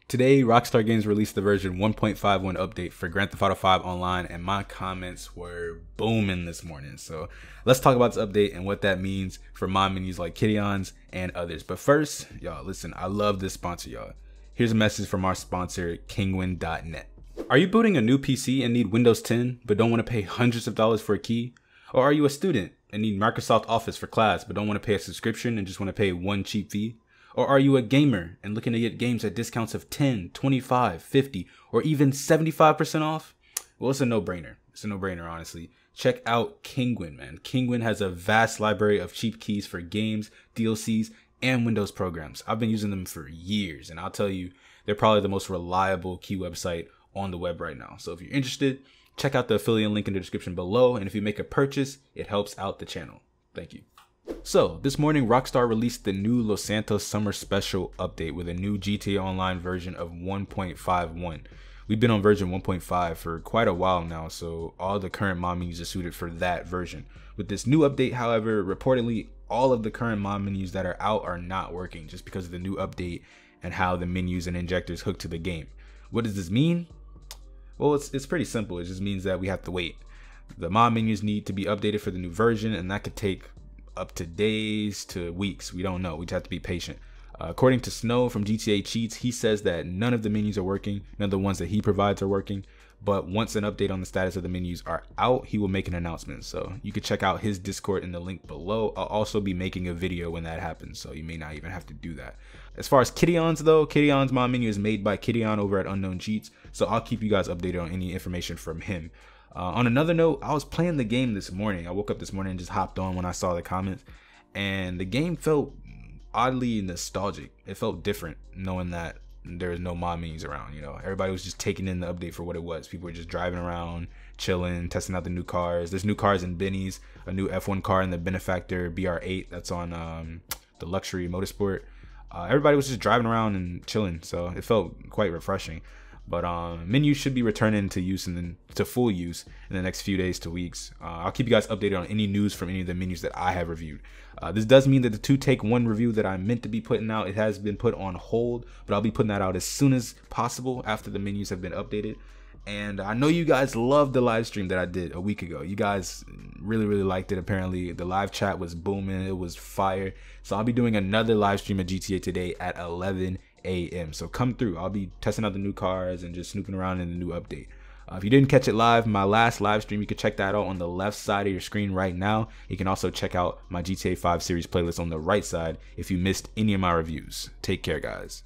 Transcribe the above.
Today, Rockstar Games released the version 1.51 update for Grand Theft Auto 5 Online, and my comments were booming this morning. So let's talk about this update and what that means for mod menus like Kiddion's and others. But first, y'all, listen, I love this sponsor, y'all. Here's a message from our sponsor, Kinguin.net. Are you building a new PC and need Windows 10, but don't want to pay hundreds of dollars for a key? Or are you a student and need Microsoft Office for class, but don't want to pay a subscription and just want to pay one cheap fee? Or are you a gamer and looking to get games at discounts of 10, 25, 50, or even 75% off? Well, it's a no-brainer. It's a no-brainer, honestly. Check out Kinguin, man. Kinguin has a vast library of cheap keys for games, DLCs, and Windows programs. I've been using them for years, and I'll tell you, they're probably the most reliable key website on the web right now. So if you're interested, check out the affiliate link in the description below, and if you make a purchase, it helps out the channel. Thank you. So, this morning, Rockstar released the new Los Santos Summer Special update with a new GTA Online version of 1.51. We've been on version 1.5 for quite a while now, so all the current mod menus are suited for that version. With this new update, however, reportedly, all of the current mod menus that are out are not working just because of the new update and how the menus and injectors hook to the game. What does this mean? Well, it's pretty simple. It just means that we have to wait. The mod menus need to be updated for the new version, and that could take up to days to weeks. We don't know. We just have to be patient. According to Snow from GTA Cheats, he says that none of the menus are working. None of the ones that he provides are working. But once an update on the status of the menus are out, he will make an announcement. So you can check out his Discord in the link below. I'll also be making a video when that happens, so you may not even have to do that. As far as Kiddion's though, Kiddion's mod menu is made by Kiddion over at Unknown Cheats, so I'll keep you guys updated on any information from him. On another note, I was playing the game this morning. I woke up this morning and just hopped on when I saw the comments, and the game felt oddly nostalgic. It felt different knowing that there's no mod menus around. You know, everybody was just taking in the update for what it was. People were just driving around, chilling, testing out the new cars. There's new cars in Benny's, a new F1 car in the Benefactor BR8 that's on the Luxury Motorsport. Everybody was just driving around and chilling, so it felt quite refreshing. But menus should be returning to use and then to full use in the next few days to weeks. I'll keep you guys updated on any news from any of the menus that I have reviewed. This does mean that the 2-take-1 review that I meant to be putting out, it has been put on hold, but I'll be putting that out as soon as possible after the menus have been updated. And I know you guys loved the live stream that I did a week ago. You guys really liked it. Apparently the live chat was booming. It was fire. So I'll be doing another live stream of GTA today at 11 a.m. So come through. I'll be testing out the new cars and just snooping around in the new update. If you didn't catch it live, my last live stream, you can check that out on the left side of your screen right now. You can also check out my GTA 5 series playlist on the right side if you missed any of my reviews. Take care, guys.